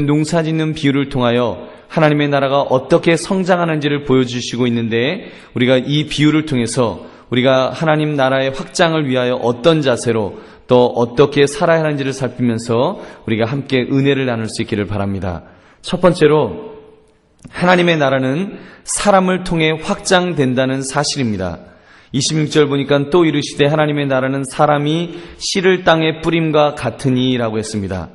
농사 짓는 비유를 통하여 하나님의 나라가 어떻게 성장하는지를 보여주시고 있는데, 우리가 이 비유를 통해서 우리가 하나님 나라의 확장을 위하여 어떤 자세로 또 어떻게 살아야 하는지를 살피면서 우리가 함께 은혜를 나눌 수 있기를 바랍니다. 첫 번째로, 하나님의 나라는 사람을 통해 확장된다는 사실입니다. 26절 보니까 또 이르시되 하나님의 나라는 사람이 씨를 땅에 뿌림과 같으니 라고 했습니다.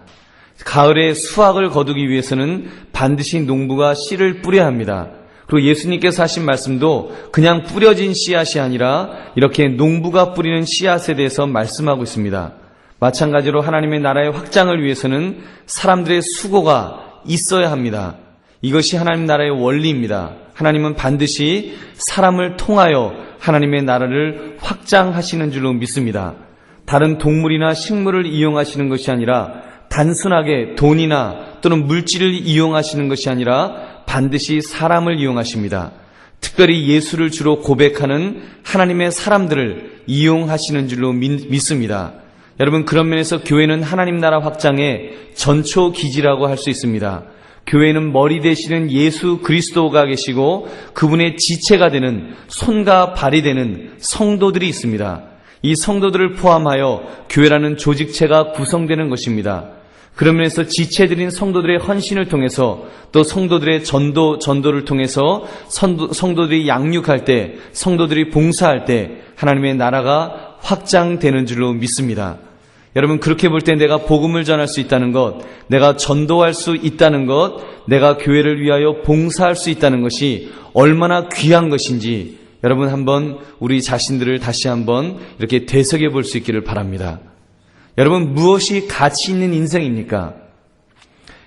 가을에 수확을 거두기 위해서는 반드시 농부가 씨를 뿌려야 합니다. 그리고 예수님께서 하신 말씀도 그냥 뿌려진 씨앗이 아니라 이렇게 농부가 뿌리는 씨앗에 대해서 말씀하고 있습니다. 마찬가지로 하나님의 나라의 확장을 위해서는 사람들의 수고가 있어야 합니다. 이것이 하나님 나라의 원리입니다. 하나님은 반드시 사람을 통하여 하나님의 나라를 확장하시는 줄로 믿습니다. 다른 동물이나 식물을 이용하시는 것이 아니라 단순하게 돈이나 또는 물질을 이용하시는 것이 아니라 반드시 사람을 이용하십니다. 특별히 예수를 주로 고백하는 하나님의 사람들을 이용하시는 줄로 믿습니다. 여러분, 그런 면에서 교회는 하나님 나라 확장의 전초기지라고 할 수 있습니다. 교회는 머리 되시는 예수 그리스도가 계시고 그분의 지체가 되는, 손과 발이 되는 성도들이 있습니다. 이 성도들을 포함하여 교회라는 조직체가 구성되는 것입니다. 그러면서 지체들인 성도들의 헌신을 통해서 또 성도들의 전도를 통해서 성도들이 양육할 때, 성도들이 봉사할 때 하나님의 나라가 확장되는 줄로 믿습니다. 여러분, 그렇게 볼 때 내가 복음을 전할 수 있다는 것, 내가 전도할 수 있다는 것, 내가 교회를 위하여 봉사할 수 있다는 것이 얼마나 귀한 것인지 여러분 한번 우리 자신들을 다시 한번 이렇게 되새겨 볼 수 있기를 바랍니다. 여러분, 무엇이 가치 있는 인생입니까?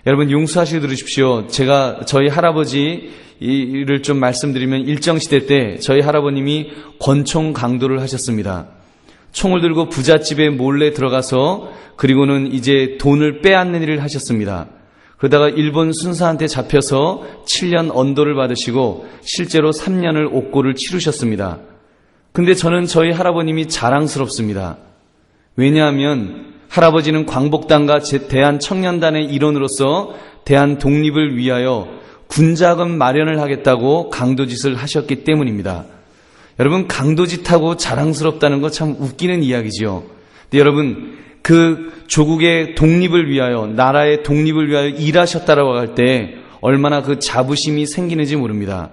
여러분, 용서하시고 들으십시오. 제가 저희 할아버지를 좀 말씀드리면, 일정시대 때 저희 할아버님이 권총 강도를 하셨습니다. 총을 들고 부잣집에 몰래 들어가서 그리고는 이제 돈을 빼앗는 일을 하셨습니다. 그러다가 일본 순사한테 잡혀서 7년 언도를 받으시고 실제로 3년을 옥고를 치르셨습니다. 근데 저는 저희 할아버님이 자랑스럽습니다. 왜냐하면 할아버지는 광복단과 대한청년단의 일원으로서 대한 독립을 위하여 군자금 마련을 하겠다고 강도짓을 하셨기 때문입니다. 여러분, 강도짓하고 자랑스럽다는 거 참 웃기는 이야기지요. 근데 여러분, 그 조국의 독립을 위하여, 나라의 독립을 위하여 일하셨다라고 할 때 얼마나 그 자부심이 생기는지 모릅니다.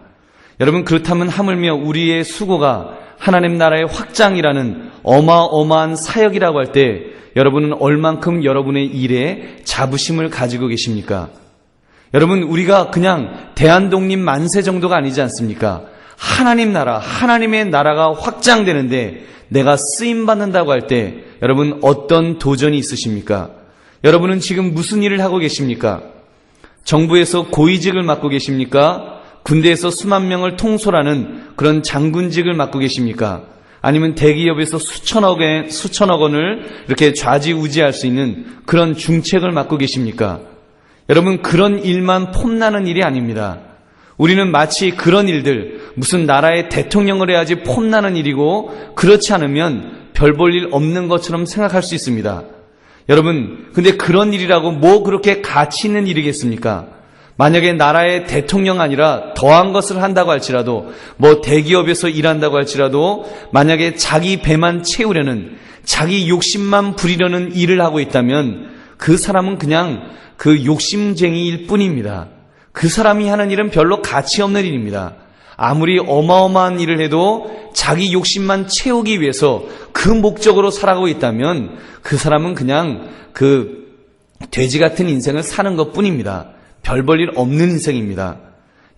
여러분, 그렇다면 하물며 우리의 수고가 하나님 나라의 확장이라는 어마어마한 사역이라고 할 때 여러분은 얼만큼 여러분의 일에 자부심을 가지고 계십니까? 여러분, 우리가 그냥 대한독립 만세 정도가 아니지 않습니까? 하나님 나라, 하나님의 나라가 확장되는데 내가 쓰임받는다고 할 때 여러분 어떤 도전이 있으십니까? 여러분은 지금 무슨 일을 하고 계십니까? 정부에서 고위직을 맡고 계십니까? 군대에서 수만 명을 통솔하는 그런 장군직을 맡고 계십니까? 아니면 대기업에서 수천억 원을 이렇게 좌지우지할 수 있는 그런 중책을 맡고 계십니까? 여러분, 그런 일만 폼나는 일이 아닙니다. 우리는 마치 그런 일들, 무슨 나라의 대통령을 해야지 폼나는 일이고 그렇지 않으면 별 볼 일 없는 것처럼 생각할 수 있습니다. 여러분, 근데 그런 일이라고 뭐 그렇게 가치 있는 일이겠습니까? 만약에 나라의 대통령 아니라 더한 것을 한다고 할지라도, 뭐 대기업에서 일한다고 할지라도 만약에 자기 배만 채우려는, 자기 욕심만 부리려는 일을 하고 있다면 그 사람은 그냥 그 욕심쟁이일 뿐입니다. 그 사람이 하는 일은 별로 가치 없는 일입니다. 아무리 어마어마한 일을 해도 자기 욕심만 채우기 위해서 그 목적으로 살아가고 있다면 그 사람은 그냥 그 돼지 같은 인생을 사는 것 뿐입니다. 별 볼 일 없는 인생입니다.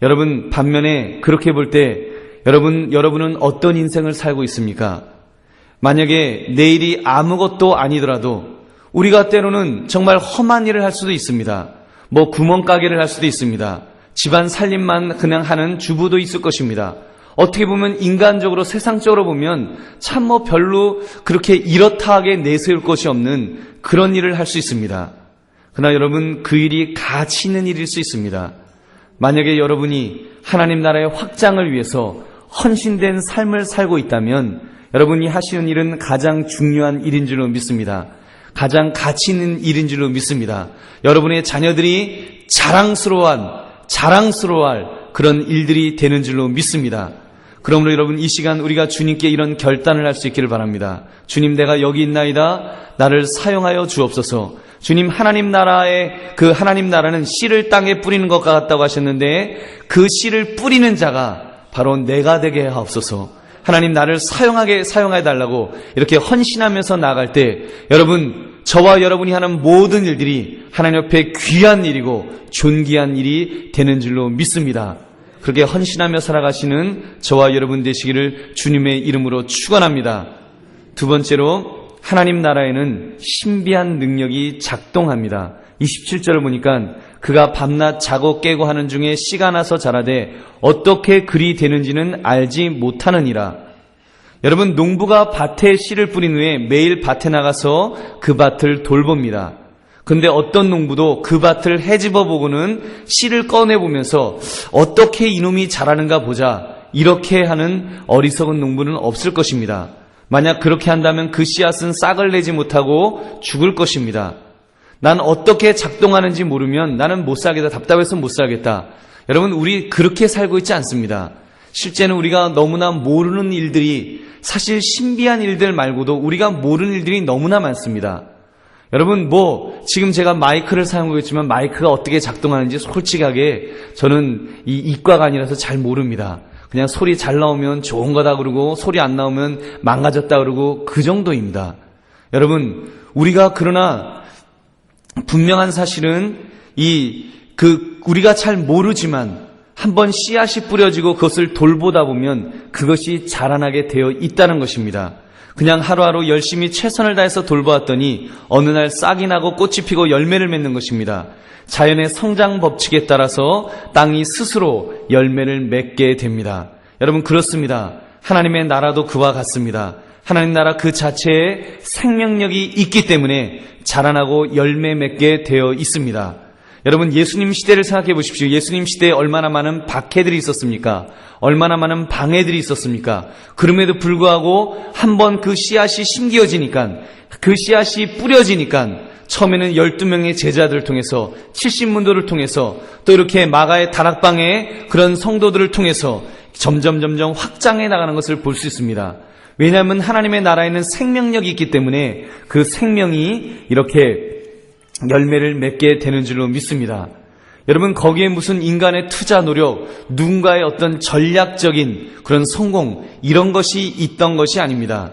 여러분, 반면에 그렇게 볼 때 여러분은 어떤 인생을 살고 있습니까? 만약에 내일이 아무것도 아니더라도 우리가 때로는 정말 험한 일을 할 수도 있습니다. 뭐 구멍가게를 할 수도 있습니다. 집안 살림만 그냥 하는 주부도 있을 것입니다. 어떻게 보면 인간적으로, 세상적으로 보면 참 뭐 별로 그렇게 이렇다하게 내세울 것이 없는 그런 일을 할 수 있습니다. 그러나 여러분, 그 일이 가치 있는 일일 수 있습니다. 만약에 여러분이 하나님 나라의 확장을 위해서 헌신된 삶을 살고 있다면 여러분이 하시는 일은 가장 중요한 일인 줄로 믿습니다. 가장 가치 있는 일인 줄로 믿습니다. 여러분의 자녀들이 자랑스러워할 그런 일들이 되는 줄로 믿습니다. 그러므로 여러분, 이 시간 우리가 주님께 이런 결단을 할 수 있기를 바랍니다. 주님, 내가 여기 있나이다. 나를 사용하여 주옵소서. 주님, 하나님 나라는 씨를 땅에 뿌리는 것과 같다고 하셨는데, 그 씨를 뿌리는 자가 바로 내가 되게 하옵소서. 하나님, 나를 사용해 달라고 이렇게 헌신하면서 나아갈 때, 여러분, 저와 여러분이 하는 모든 일들이 하나님 옆에 귀한 일이고 존귀한 일이 되는 줄로 믿습니다. 그렇게 헌신하며 살아가시는 저와 여러분 되시기를 주님의 이름으로 축원합니다. 두 번째로, 하나님 나라에는 신비한 능력이 작동합니다. 27절을 보니까 그가 밤낮 자고 깨고 하는 중에 씨가 나서 자라되 어떻게 그리 되는지는 알지 못하느니라. 여러분, 농부가 밭에 씨를 뿌린 후에 매일 밭에 나가서 그 밭을 돌봅니다. 근데 어떤 농부도 그 밭을 헤집어 보고는 씨를 꺼내보면서 어떻게 이놈이 자라는가 보자, 이렇게 하는 어리석은 농부는 없을 것입니다. 만약 그렇게 한다면 그 씨앗은 싹을 내지 못하고 죽을 것입니다. 난 어떻게 작동하는지 모르면 나는 못 살겠다, 답답해서 못 살겠다. 여러분, 우리 그렇게 살고 있지 않습니다. 실제는 우리가 너무나 모르는 일들이, 사실 신비한 일들 말고도 우리가 모르는 일들이 너무나 많습니다. 여러분, 지금 제가 마이크를 사용하고 있지만 마이크가 어떻게 작동하는지 솔직하게 저는 이 이과가 아니라서 잘 모릅니다. 그냥 소리 잘 나오면 좋은 거다 그러고 소리 안 나오면 망가졌다 그러고 그 정도입니다. 여러분, 그러나 분명한 사실은 우리가 잘 모르지만 한번 씨앗이 뿌려지고 그것을 돌보다 보면 그것이 자라나게 되어 있다는 것입니다. 그냥 하루하루 열심히 최선을 다해서 돌보았더니 어느 날 싹이 나고 꽃이 피고 열매를 맺는 것입니다. 자연의 성장 법칙에 따라서 땅이 스스로 열매를 맺게 됩니다. 여러분, 그렇습니다. 하나님의 나라도 그와 같습니다. 하나님 나라 그 자체에 생명력이 있기 때문에 자라나고 열매 맺게 되어 있습니다. 여러분, 예수님 시대를 생각해 보십시오. 예수님 시대에 얼마나 많은 박해들이 있었습니까? 얼마나 많은 방해들이 있었습니까? 그럼에도 불구하고 한번 그 씨앗이 심겨지니까, 그 씨앗이 뿌려지니까 처음에는 12명의 제자들을 통해서, 70문도를 통해서, 또 이렇게 마가의 다락방의 그런 성도들을 통해서 점점 확장해 나가는 것을 볼 수 있습니다. 왜냐하면 하나님의 나라에는 생명력이 있기 때문에 그 생명이 이렇게 열매를 맺게 되는 줄로 믿습니다. 여러분, 거기에 무슨 인간의 투자 노력, 누군가의 어떤 전략적인 그런 성공, 이런 것이 있던 것이 아닙니다.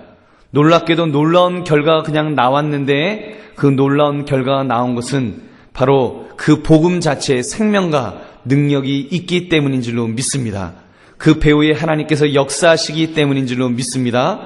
놀랍게도 놀라운 결과가 그냥 나왔는데, 그 놀라운 결과가 나온 것은 바로 그 복음 자체의 생명과 능력이 있기 때문인 줄로 믿습니다. 그 배후에 하나님께서 역사하시기 때문인 줄로 믿습니다.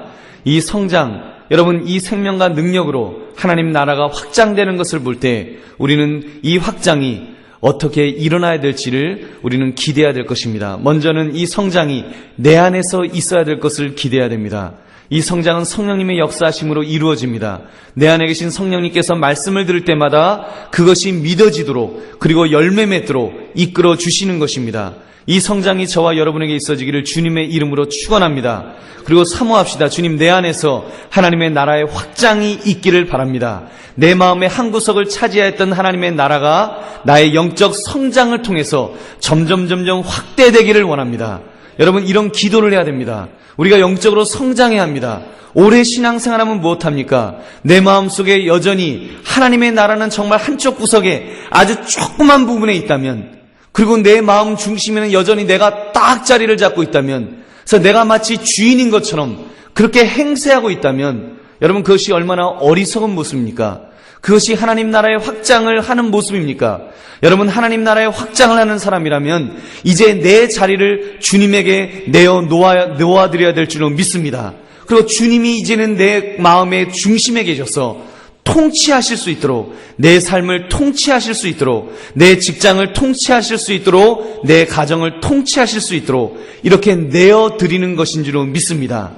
이 성장, 여러분, 이 생명과 능력으로 하나님 나라가 확장되는 것을 볼 때 우리는 이 확장이 어떻게 일어나야 될지를 우리는 기대해야 될 것입니다. 먼저는 이 성장이 내 안에서 있어야 될 것을 기대해야 됩니다. 이 성장은 성령님의 역사하심으로 이루어집니다. 내 안에 계신 성령님께서 말씀을 들을 때마다 그것이 믿어지도록, 그리고 열매 맺도록 이끌어 주시는 것입니다. 이 성장이 저와 여러분에게 있어지기를 주님의 이름으로 축원합니다. 그리고 사모합시다. 주님, 내 안에서 하나님의 나라의 확장이 있기를 바랍니다. 내 마음의 한 구석을 차지하였던 하나님의 나라가 나의 영적 성장을 통해서 점점 확대되기를 원합니다. 여러분, 이런 기도를 해야 됩니다. 우리가 영적으로 성장해야 합니다. 오래 신앙생활하면 무엇합니까? 내 마음속에 여전히 하나님의 나라는 정말 한쪽 구석에 아주 조그만 부분에 있다면, 그리고 내 마음 중심에는 여전히 내가 딱 자리를 잡고 있다면, 그래서 내가 마치 주인인 것처럼 그렇게 행세하고 있다면, 여러분, 그것이 얼마나 어리석은 모습입니까? 그것이 하나님 나라의 확장을 하는 모습입니까? 여러분, 하나님 나라의 확장을 하는 사람이라면 이제 내 자리를 주님에게 내어 놓아드려야 될 줄로 믿습니다. 그리고 주님이 이제는 내 마음의 중심에 계셔서 통치하실 수 있도록, 내 삶을 통치하실 수 있도록, 내 직장을 통치하실 수 있도록, 내 가정을 통치하실 수 있도록 이렇게 내어드리는 것인 줄로 믿습니다.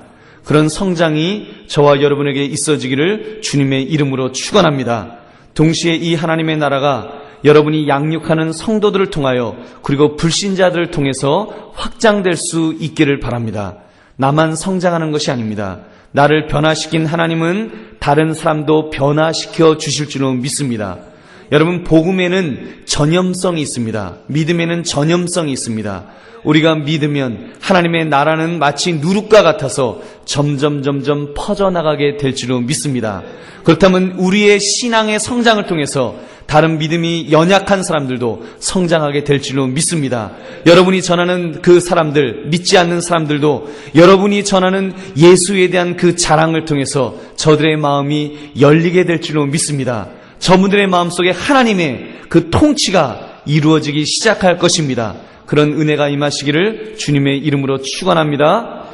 그런 성장이 저와 여러분에게 있어지기를 주님의 이름으로 축원합니다. 동시에 이 하나님의 나라가 여러분이 양육하는 성도들을 통하여, 그리고 불신자들을 통해서 확장될 수 있기를 바랍니다. 나만 성장하는 것이 아닙니다. 나를 변화시킨 하나님은 다른 사람도 변화시켜 주실 줄로 믿습니다. 여러분, 복음에는 전염성이 있습니다. 믿음에는 전염성이 있습니다. 우리가 믿으면 하나님의 나라는 마치 누룩과 같아서 점점 퍼져나가게 될 줄로 믿습니다. 그렇다면 우리의 신앙의 성장을 통해서 다른 믿음이 연약한 사람들도 성장하게 될 줄로 믿습니다. 여러분이 전하는 그 사람들, 믿지 않는 사람들도 여러분이 전하는 예수에 대한 그 자랑을 통해서 저들의 마음이 열리게 될 줄로 믿습니다. 저분들의 마음속에 하나님의 그 통치가 이루어지기 시작할 것입니다. 그런 은혜가 임하시기를 주님의 이름으로 축원합니다.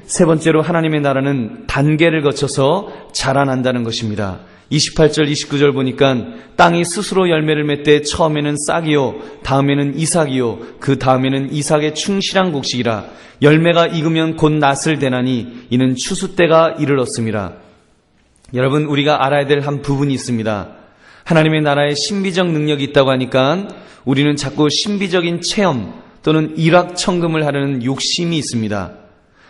세 번째로, 하나님의 나라는 단계를 거쳐서 자라난다는 것입니다. 28절 29절 보니까 땅이 스스로 열매를 맺되 처음에는 싹이요 다음에는 이삭이요 그 다음에는 이삭의 충실한 곡식이라 열매가 익으면 곧 낫을 대나니 이는 추수 때가 이르렀음이라. 여러분, 우리가 알아야 될 한 부분이 있습니다. 하나님의 나라에 신비적 능력이 있다고 하니까 우리는 자꾸 신비적인 체험 또는 일확천금을 하려는 욕심이 있습니다.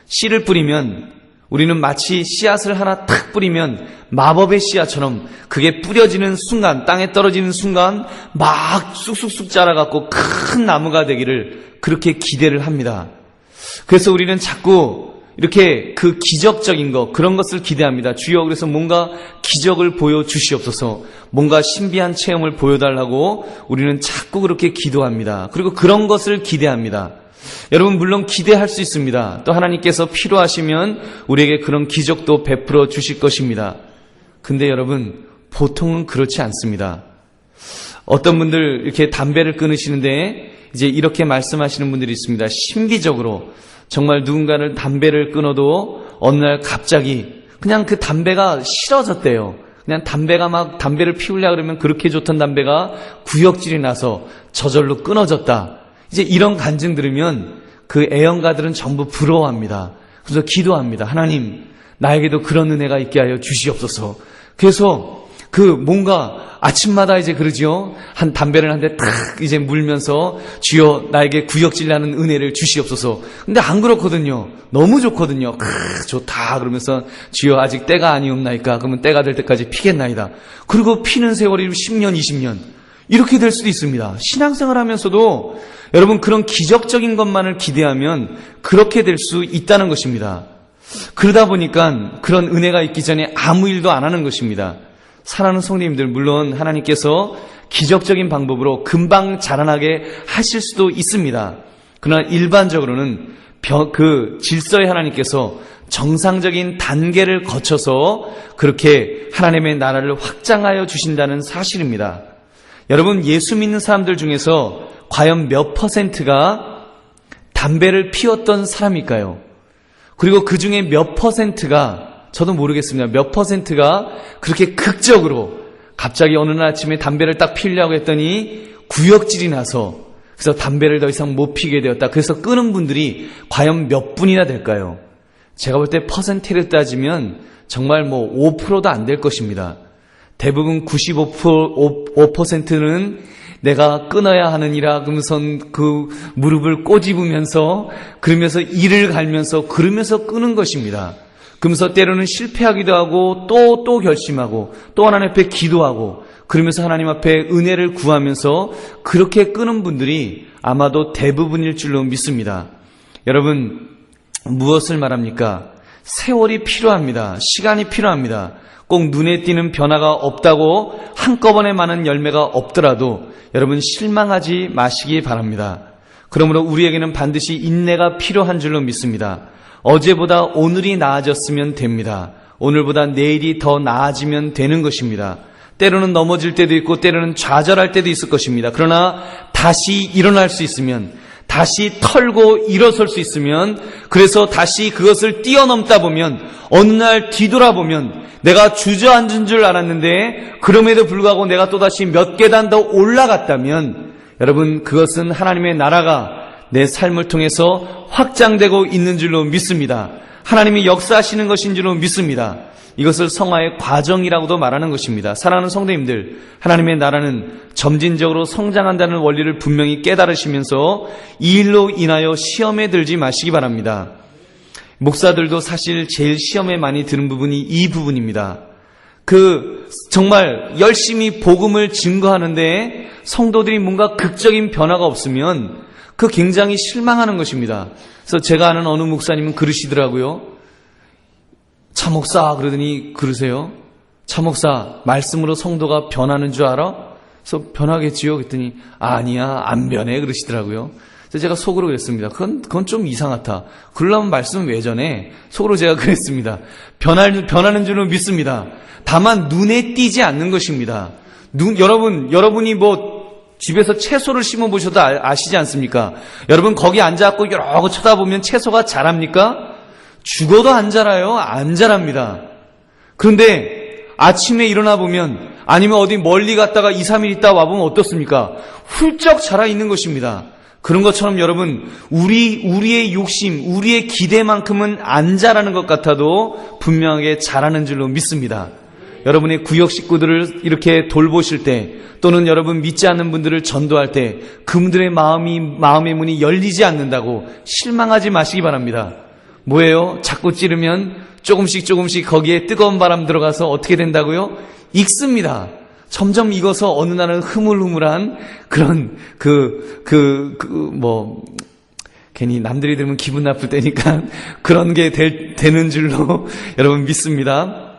씨를 뿌리면 우리는 마치 씨앗을 하나 탁 뿌리면 마법의 씨앗처럼 그게 뿌려지는 순간, 땅에 떨어지는 순간 막 쑥쑥쑥 자라갖고 큰 나무가 되기를 그렇게 기대를 합니다. 그래서 우리는 자꾸 이렇게 그 기적적인 것, 그런 것을 기대합니다. 주여, 그래서 뭔가 기적을 보여주시옵소서, 뭔가 신비한 체험을 보여달라고 우리는 자꾸 그렇게 기도합니다. 그리고 그런 것을 기대합니다. 여러분, 물론 기대할 수 있습니다. 또 하나님께서 필요하시면 우리에게 그런 기적도 베풀어 주실 것입니다. 근데 여러분, 보통은 그렇지 않습니다. 어떤 분들 이렇게 담배를 끊으시는데 이제 이렇게 말씀하시는 분들이 있습니다. 신비적으로 정말 누군가를 담배를 끊어도 어느 날 갑자기 그냥 그 담배가 싫어졌대요. 그냥 담배가 막 담배를 피우려고 그러면 그렇게 좋던 담배가 구역질이 나서 저절로 끊어졌다. 이제 이런 간증 들으면 그 애영가들은 전부 부러워합니다. 그래서 기도합니다. 하나님, 나에게도 그런 은혜가 있게 하여 주시옵소서. 그래서 그 뭔가 아침마다 이제 그러죠. 한 담배를 한 대 탁 이제 물면서 주여 나에게 구역질 나는 은혜를 주시옵소서. 근데 안 그렇거든요. 너무 좋거든요. 좋다 그러면서 주여 아직 때가 아니옵나이까. 그러면 때가 될 때까지 피겠나이다. 그리고 피는 세월이 10년 20년 이렇게 될 수도 있습니다. 신앙생활 하면서도 여러분, 그런 기적적인 것만을 기대하면 그렇게 될 수 있다는 것입니다. 그러다 보니까 그런 은혜가 있기 전에 아무 일도 안 하는 것입니다. 사랑하는 성도님들, 물론 하나님께서 기적적인 방법으로 금방 자라나게 하실 수도 있습니다. 그러나 일반적으로는 그 질서의 하나님께서 정상적인 단계를 거쳐서 그렇게 하나님의 나라를 확장하여 주신다는 사실입니다. 여러분, 예수 믿는 사람들 중에서 과연 몇 퍼센트가 담배를 피웠던 사람일까요? 그리고 그 중에 몇 퍼센트가, 저도 모르겠습니다, 몇 퍼센트가 그렇게 극적으로 갑자기 어느 날 아침에 담배를 딱 피우려고 했더니 구역질이 나서 그래서 담배를 더 이상 못 피게 되었다. 그래서 끊은 분들이 과연 몇 분이나 될까요? 제가 볼 때 퍼센트를 따지면 정말 5%도 안 될 것입니다. 대부분 95%는 내가 끊어야 하느니라 그러면서 그 무릎을 꼬집으면서 그러면서 이를 갈면서 그러면서 끊은 것입니다. 그러면서 때로는 실패하기도 하고 또 결심하고 또 하나님 앞에 기도하고 그러면서 하나님 앞에 은혜를 구하면서 그렇게 끊은 분들이 아마도 대부분일 줄로 믿습니다. 여러분, 무엇을 말합니까? 세월이 필요합니다. 시간이 필요합니다. 꼭 눈에 띄는 변화가 없다고 한꺼번에 많은 열매가 없더라도 여러분, 실망하지 마시기 바랍니다. 그러므로 우리에게는 반드시 인내가 필요한 줄로 믿습니다. 어제보다 오늘이 나아졌으면 됩니다. 오늘보다 내일이 더 나아지면 되는 것입니다. 때로는 넘어질 때도 있고 때로는 좌절할 때도 있을 것입니다. 그러나 다시 일어날 수 있으면, 다시 털고 일어설 수 있으면, 그래서 다시 그것을 뛰어넘다 보면 어느 날 뒤돌아보면 내가 주저앉은 줄 알았는데 그럼에도 불구하고 내가 또다시 몇 계단 더 올라갔다면 여러분, 그것은 하나님의 나라가 내 삶을 통해서 확장되고 있는 줄로 믿습니다. 하나님이 역사하시는 것인 줄로 믿습니다. 이것을 성화의 과정이라고도 말하는 것입니다. 사랑하는 성도님들, 하나님의 나라는 점진적으로 성장한다는 원리를 분명히 깨달으시면서 이 일로 인하여 시험에 들지 마시기 바랍니다. 목사들도 사실 제일 시험에 많이 드는 부분이 이 부분입니다. 그 정말 열심히 복음을 증거하는데 성도들이 뭔가 극적인 변화가 없으면 그 굉장히 실망하는 것입니다. 그래서 제가 아는 어느 목사님은 그러시더라고요. 차 목사 그러더니 그러세요. 차 목사 말씀으로 성도가 변하는 줄 알아? 그래서 변하겠지요. 그랬더니 아니야 안 변해 그러시더라고요. 그래서 제가 속으로 그랬습니다. 그건 좀 이상하다. 그러려면 말씀 왜 전해? 속으로 제가 그랬습니다. 변하는 줄은 믿습니다. 다만 눈에 띄지 않는 것입니다. 여러분이 집에서 채소를 심어 보셔도 아시지 않습니까? 여러분 거기 앉아갖고 여러 거 쳐다보면 채소가 자랍니까? 죽어도 안 자라요. 안 자랍니다. 그런데 아침에 일어나 보면 아니면 어디 멀리 갔다가 2, 3일 있다 와보면 어떻습니까? 훌쩍 자라 있는 것입니다. 그런 것처럼 여러분 우리의 욕심, 우리의 기대만큼은 안 자라는 것 같아도 분명하게 자라는 줄로 믿습니다. 여러분의 구역 식구들을 이렇게 돌보실 때 또는 여러분 믿지 않는 분들을 전도할 때 그분들의 마음의 문이 열리지 않는다고 실망하지 마시기 바랍니다. 뭐예요? 자꾸 찌르면 조금씩 거기에 뜨거운 바람 들어가서 어떻게 된다고요? 익습니다. 점점 익어서 어느 날은 흐물흐물한 그런 괜히 남들이 들으면 기분 나쁠 때니까 그런 게 되는 줄로 여러분 믿습니다.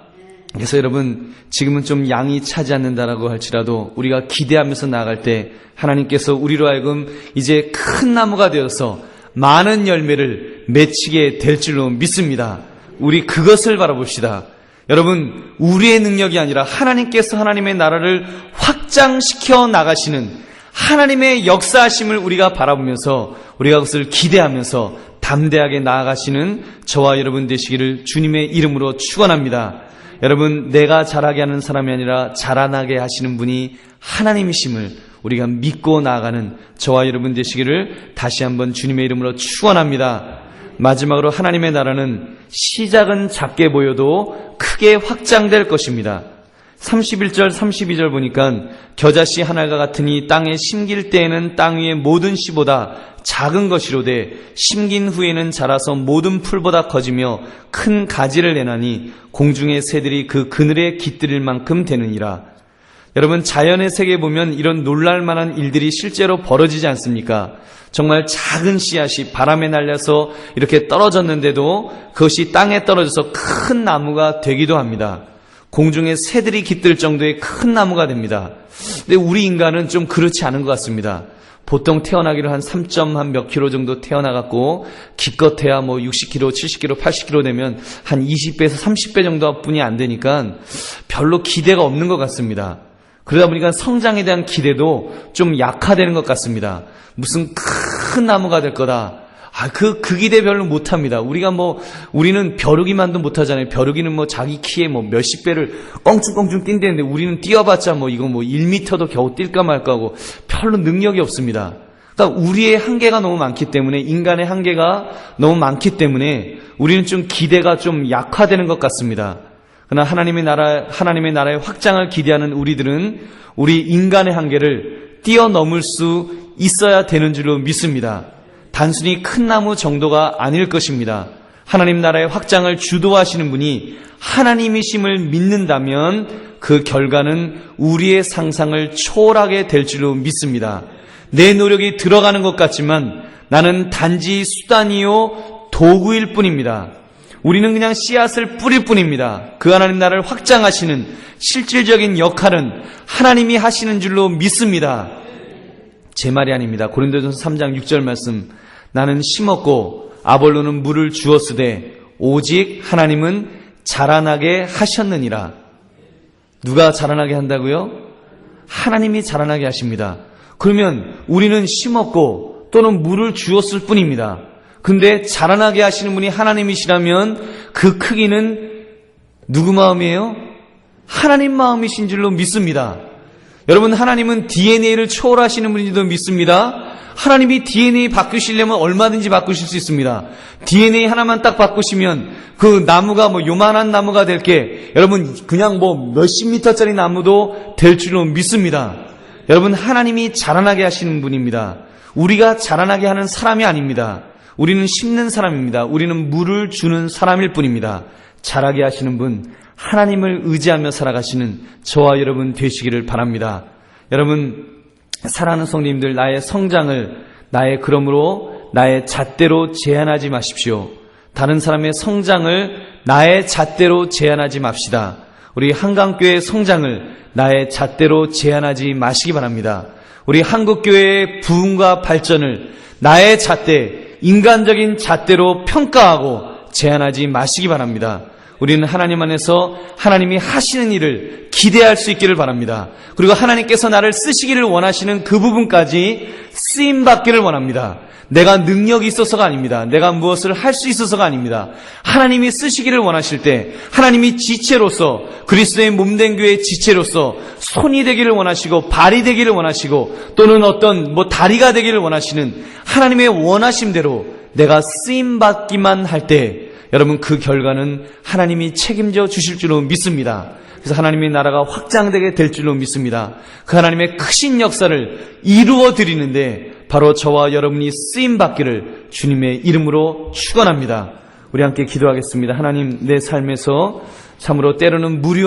그래서 여러분 지금은 좀 양이 차지 않는다라고 할지라도 우리가 기대하면서 나아갈 때 하나님께서 우리로 하여금 이제 큰 나무가 되어서 많은 열매를 맺히게 될 줄로 믿습니다. 우리 그것을 바라봅시다. 여러분 우리의 능력이 아니라 하나님께서 하나님의 나라를 확장시켜 나가시는 하나님의 역사하심을 우리가 바라보면서 우리가 그것을 기대하면서 담대하게 나아가시는 저와 여러분 되시기를 주님의 이름으로 축원합니다. 여러분 내가 자라게 하는 사람이 아니라 자라나게 하시는 분이 하나님이심을 우리가 믿고 나아가는 저와 여러분 되시기를 다시 한번 주님의 이름으로 축원합니다. 마지막으로 하나님의 나라는 시작은 작게 보여도 크게 확장될 것입니다. 31절 32절 보니까 겨자씨 하나가 같으니 땅에 심길 때에는 땅 위의 모든 씨보다 작은 것이로되 심긴 후에는 자라서 모든 풀보다 커지며 큰 가지를 내나니 공중의 새들이 그 그늘에 깃들일 만큼 되느니라. 여러분 자연의 세계에 보면 이런 놀랄만한 일들이 실제로 벌어지지 않습니까? 정말 작은 씨앗이 바람에 날려서 이렇게 떨어졌는데도 그것이 땅에 떨어져서 큰 나무가 되기도 합니다. 공중에 새들이 깃들 정도의 큰 나무가 됩니다. 근데 우리 인간은 좀 그렇지 않은 것 같습니다. 보통 태어나기로 한 3점 몇 킬로 정도 태어나갖고 기껏해야 60킬로, 70킬로, 80킬로 되면 한 20배에서 30배 정도뿐이 안 되니까 별로 기대가 없는 것 같습니다. 그러다 보니까 성장에 대한 기대도 좀 약화되는 것 같습니다. 무슨 큰 나무가 될 거다. 그 기대 별로 못합니다. 우리는 벼르기만도 못하잖아요. 벼르기는 자기 키에 몇십 배를 껑충껑충 뛴다는데 우리는 뛰어봤자 이거 1m도 겨우 뛸까 말까 하고 별로 능력이 없습니다. 그러니까 우리의 한계가 너무 많기 때문에, 인간의 한계가 너무 많기 때문에 우리는 좀 기대가 좀 약화되는 것 같습니다. 그러나 하나님의 나라의 확장을 기대하는 우리들은 우리 인간의 한계를 뛰어넘을 수 있어야 되는 줄로 믿습니다. 단순히 큰 나무 정도가 아닐 것입니다. 하나님 나라의 확장을 주도하시는 분이 하나님이심을 믿는다면 그 결과는 우리의 상상을 초월하게 될 줄로 믿습니다. 내 노력이 들어가는 것 같지만 나는 단지 수단이요 도구일 뿐입니다. 우리는 그냥 씨앗을 뿌릴 뿐입니다. 그 하나님 나라를 확장하시는 실질적인 역할은 하나님이 하시는 줄로 믿습니다. 제 말이 아닙니다. 고린도전서 3장 6절 말씀, 나는 심었고 아볼로는 물을 주었으되 오직 하나님은 자라나게 하셨느니라. 누가 자라나게 한다고요? 하나님이 자라나게 하십니다. 그러면 우리는 심었고 또는 물을 주었을 뿐입니다. 근데 자라나게 하시는 분이 하나님이시라면 그 크기는 누구 마음이에요? 하나님 마음이신 줄로 믿습니다. 여러분 하나님은 DNA를 초월하시는 분인지도 믿습니다. 하나님이 DNA 바꾸시려면 얼마든지 바꾸실 수 있습니다. DNA 하나만 딱 바꾸시면 그 나무가 요만한 나무가 될 게 여러분 그냥 몇십 미터짜리 나무도 될 줄로 믿습니다. 여러분 하나님이 자라나게 하시는 분입니다. 우리가 자라나게 하는 사람이 아닙니다. 우리는 심는 사람입니다. 우리는 물을 주는 사람일 뿐입니다. 자라게 하시는 분 하나님을 의지하며 살아가시는 저와 여러분 되시기를 바랍니다. 여러분, 사랑하는 성도님들, 나의 성장을 그러므로 나의 잣대로 제한하지 마십시오. 다른 사람의 성장을 나의 잣대로 제한하지 맙시다. 우리 한강교회의 성장을 나의 잣대로 제한하지 마시기 바랍니다. 우리 한국교회의 부흥과 발전을 나의 잣대, 인간적인 잣대로 평가하고 제한하지 마시기 바랍니다. 우리는 하나님 안에서 하나님이 하시는 일을 기대할 수 있기를 바랍니다. 그리고 하나님께서 나를 쓰시기를 원하시는 그 부분까지 쓰임받기를 원합니다. 내가 능력이 있어서가 아닙니다. 내가 무엇을 할 수 있어서가 아닙니다. 하나님이 쓰시기를 원하실 때 하나님이 지체로서, 그리스도의 몸된 교회의 지체로서 손이 되기를 원하시고 발이 되기를 원하시고 또는 어떤 다리가 되기를 원하시는 하나님의 원하심대로 내가 쓰임받기만 할 때 여러분, 그 결과는 하나님이 책임져 주실 줄로 믿습니다. 그래서 하나님의 나라가 확장되게 될 줄로 믿습니다. 그 하나님의 크신 역사를 이루어 드리는데 바로 저와 여러분이 쓰임받기를 주님의 이름으로 축원합니다. 우리 함께 기도하겠습니다. 하나님, 내 삶에서 참으로 때로는 무료